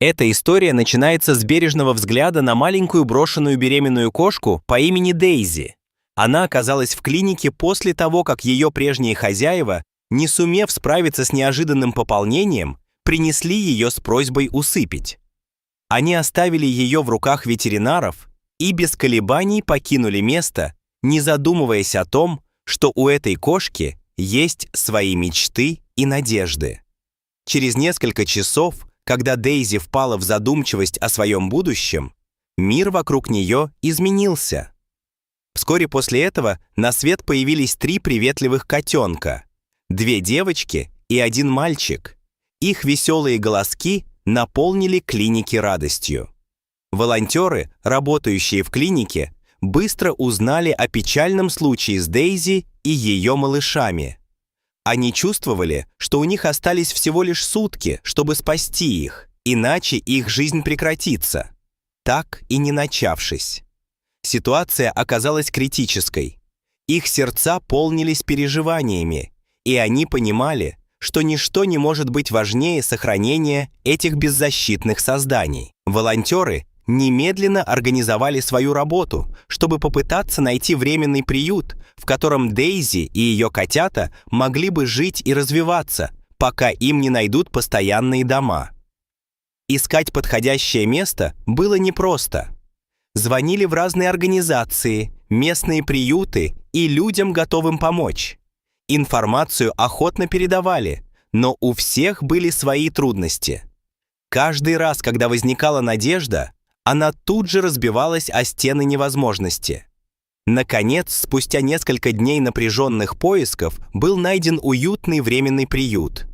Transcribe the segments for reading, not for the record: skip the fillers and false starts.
Эта история начинается с бережного взгляда на маленькую брошенную беременную кошку по имени Дейзи. Она оказалась в клинике после того, как ее прежние хозяева, не сумев справиться с неожиданным пополнением, принесли ее с просьбой усыпить. Они оставили ее в руках ветеринаров и без колебаний покинули место, не задумываясь о том, что у этой кошки есть свои мечты и надежды. Через несколько часов, когда Дейзи впала в задумчивость о своем будущем, мир вокруг нее изменился. Вскоре после этого на свет появились 3 приветливых котенка, 2 девочки и 1 мальчик. Их веселые голоски наполнили клиники радостью. Волонтеры, работающие в клинике, быстро узнали о печальном случае с Дейзи и ее малышами. Они чувствовали, что у них остались всего лишь сутки, чтобы спасти их, иначе их жизнь прекратится, так и не начавшись. Ситуация оказалась критической. Их сердца полнились переживаниями, и они понимали, что ничто не может быть важнее сохранения этих беззащитных созданий. Волонтеры немедленно организовали свою работу, чтобы попытаться найти временный приют, в котором Дейзи и ее котята могли бы жить и развиваться, пока им не найдут постоянные дома. Искать подходящее место было непросто. Звонили в разные организации, местные приюты и людям, готовым помочь. Информацию охотно передавали, но у всех были свои трудности. Каждый раз, когда возникала надежда, она тут же разбивалась о стены невозможности. Наконец, спустя несколько дней напряженных поисков, был найден уютный временный приют.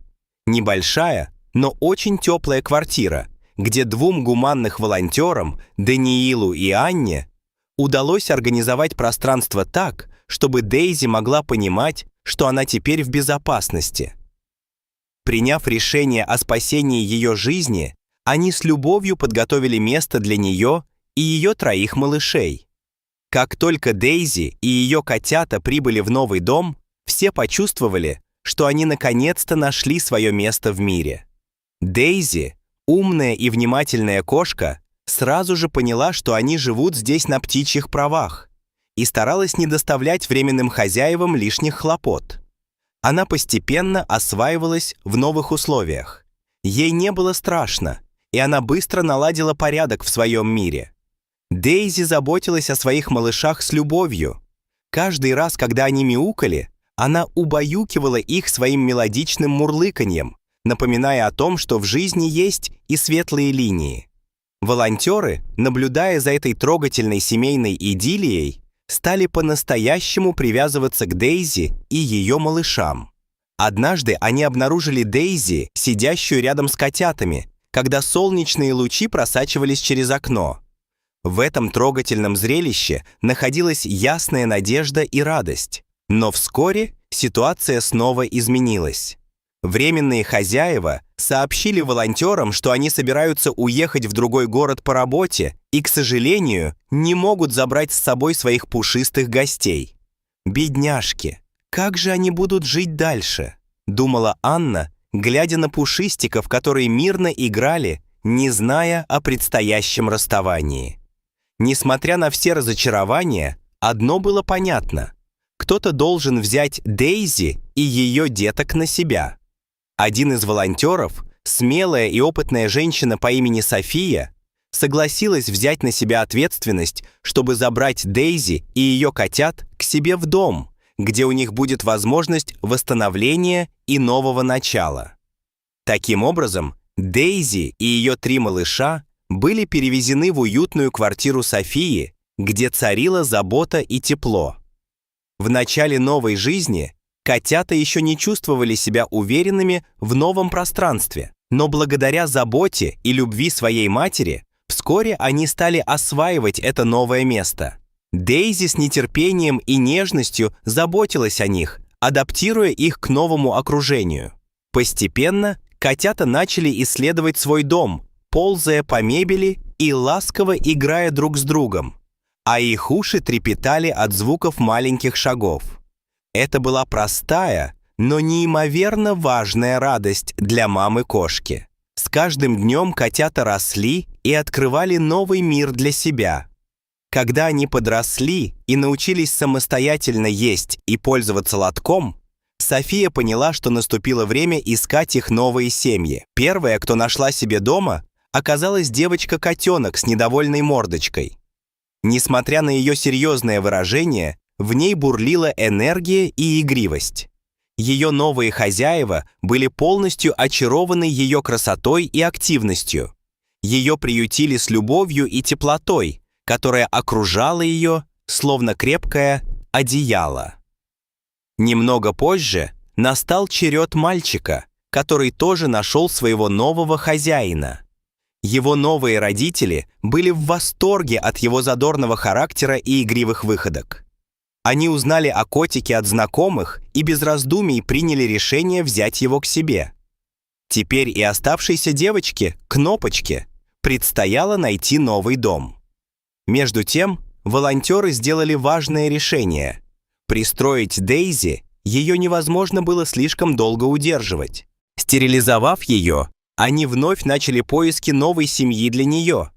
Небольшая, но очень теплая квартира, где 2 гуманных волонтерам, Даниилу и Анне, удалось организовать пространство так, чтобы Дейзи могла понимать, что она теперь в безопасности. Приняв решение о спасении ее жизни, они с любовью подготовили место для нее и ее 3 малышей. Как только Дейзи и ее котята прибыли в новый дом, все почувствовали, что они наконец-то нашли свое место в мире. Дейзи, умная и внимательная кошка, сразу же поняла, что они живут здесь на птичьих правах, и старалась не доставлять временным хозяевам лишних хлопот. Она постепенно осваивалась в новых условиях. Ей не было страшно, и она быстро наладила порядок в своем мире. Дейзи заботилась о своих малышах с любовью. Каждый раз, когда они мяукали, она убаюкивала их своим мелодичным мурлыканьем, напоминая о том, что в жизни есть и светлые линии. Волонтеры, наблюдая за этой трогательной семейной идиллией, стали по-настоящему привязываться к Дейзи и ее малышам. Однажды они обнаружили Дейзи, сидящую рядом с котятами, когда солнечные лучи просачивались через окно. В этом трогательном зрелище находилась ясная надежда и радость. Но вскоре ситуация снова изменилась. Временные хозяева сообщили волонтерам, что они собираются уехать в другой город по работе и, к сожалению, не могут забрать с собой своих пушистых гостей. «Бедняжки, как же они будут жить дальше?» — думала Анна, глядя на пушистиков, которые мирно играли, не зная о предстоящем расставании. Несмотря на все разочарования, одно было понятно: кто-то должен взять Дейзи и ее деток на себя. Один из волонтеров, смелая и опытная женщина по имени София, согласилась взять на себя ответственность, чтобы забрать Дейзи и ее котят к себе в дом, где у них будет возможность восстановления и нового начала. Таким образом, Дейзи и ее 3 малыша были перевезены в уютную квартиру Софии, где царила забота и тепло. В начале новой жизни котята еще не чувствовали себя уверенными в новом пространстве, но благодаря заботе и любви своей матери вскоре они стали осваивать это новое место. Дейзи с нетерпением и нежностью заботилась о них, адаптируя их к новому окружению. Постепенно котята начали исследовать свой дом, ползая по мебели и ласково играя друг с другом, а их уши трепетали от звуков маленьких шагов. Это была простая, но неимоверно важная радость для мамы-кошки. С каждым днем котята росли и открывали новый мир для себя. Когда они подросли и научились самостоятельно есть и пользоваться лотком, София поняла, что наступило время искать их новые семьи. Первая, кто нашла себе дома, оказалась девочка-котенок с недовольной мордочкой. Несмотря на ее серьезное выражение, в ней бурлила энергия и игривость. Ее новые хозяева были полностью очарованы ее красотой и активностью. Ее приютили с любовью и теплотой, которая окружала ее, словно крепкое одеяло. Немного позже настал черед мальчика, который тоже нашел своего нового хозяина. Его новые родители были в восторге от его задорного характера и игривых выходок. Они узнали о котике от знакомых и без раздумий приняли решение взять его к себе. Теперь и оставшейся девочке, Кнопочке, предстояло найти новый дом. Между тем, волонтеры сделали важное решение. Пристроить Дейзи ее невозможно было слишком долго удерживать. Стерилизовав ее, они вновь начали поиски новой семьи для нее.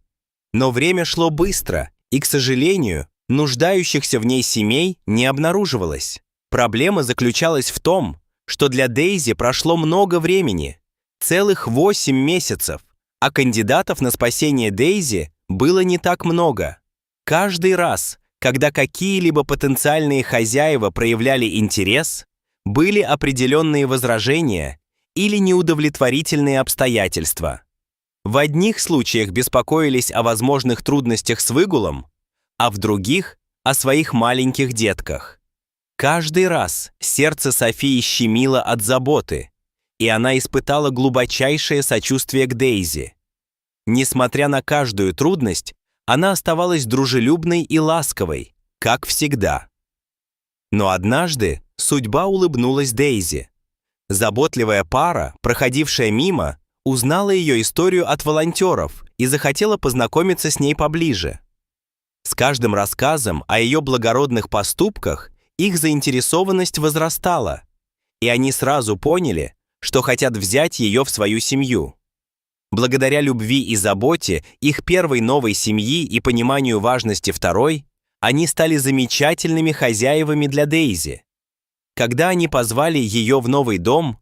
Но время шло быстро, и, к сожалению, нуждающихся в ней семей не обнаруживалось. Проблема заключалась в том, что для Дейзи прошло много времени, целых 8 месяцев, а кандидатов на спасение Дейзи было не так много. Каждый раз, когда какие-либо потенциальные хозяева проявляли интерес, были определенные возражения или неудовлетворительные обстоятельства. В одних случаях беспокоились о возможных трудностях с выгулом, а в других — о своих маленьких детках. Каждый раз сердце Софии щемило от заботы, и она испытала глубочайшее сочувствие к Дейзи. Несмотря на каждую трудность, она оставалась дружелюбной и ласковой, как всегда. Но однажды судьба улыбнулась Дейзи. Заботливая пара, проходившая мимо, узнала ее историю от волонтеров и захотела познакомиться с ней поближе. С каждым рассказом о ее благородных поступках их заинтересованность возрастала, и они сразу поняли, что хотят взять ее в свою семью. Благодаря любви и заботе их первой новой семьи и пониманию важности второй, они стали замечательными хозяевами для Дейзи. Когда они позвали ее в новый дом,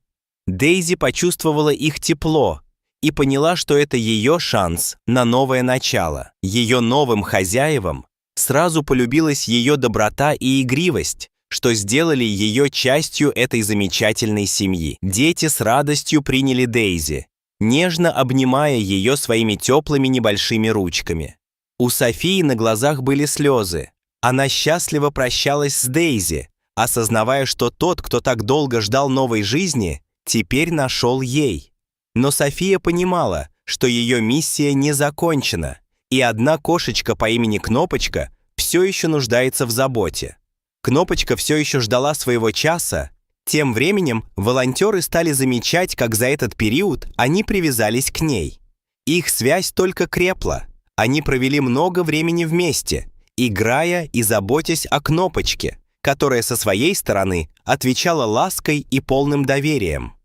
Дейзи почувствовала их тепло и поняла, что это ее шанс на новое начало. Ее новым хозяевам сразу полюбилась ее доброта и игривость, что сделали ее частью этой замечательной семьи. Дети с радостью приняли Дейзи, нежно обнимая ее своими теплыми небольшими ручками. У Софии на глазах были слезы. Она счастливо прощалась с Дейзи, осознавая, что тот, кто так долго ждал новой жизни, теперь нашел ей. Но София понимала, что ее миссия не закончена, и одна кошечка по имени Кнопочка все еще нуждается в заботе. Кнопочка все еще ждала своего часа. Тем временем волонтеры стали замечать, как за этот период они привязались к ней. Их связь только крепла. Они провели много времени вместе, играя и заботясь о Кнопочке, которая со своей стороны отвечала лаской и полным доверием.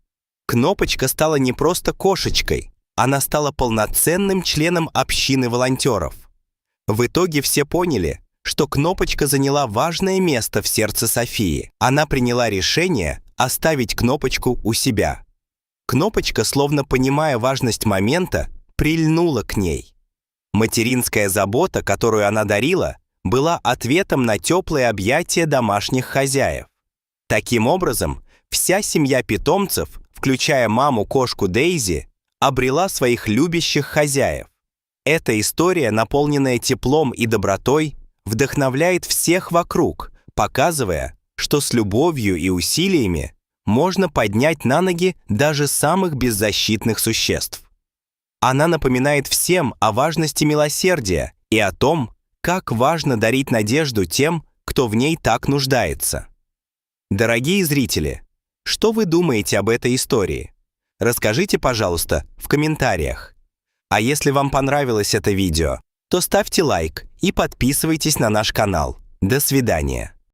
Кнопочка стала не просто кошечкой, она стала полноценным членом общины волонтеров. В итоге все поняли, что Кнопочка заняла важное место в сердце Софии. Она приняла решение оставить Кнопочку у себя. Кнопочка, словно понимая важность момента, прильнула к ней. Материнская забота, которую она дарила, была ответом на теплые объятия домашних хозяев. Таким образом, вся семья питомцев, включая маму-кошку Дейзи, обрела своих любящих хозяев. Эта история, наполненная теплом и добротой, вдохновляет всех вокруг, показывая, что с любовью и усилиями можно поднять на ноги даже самых беззащитных существ. Она напоминает всем о важности милосердия и о том, как важно дарить надежду тем, кто в ней так нуждается. Дорогие зрители, что вы думаете об этой истории? Расскажите, пожалуйста, в комментариях. А если вам понравилось это видео, то ставьте лайк и подписывайтесь на наш канал. До свидания.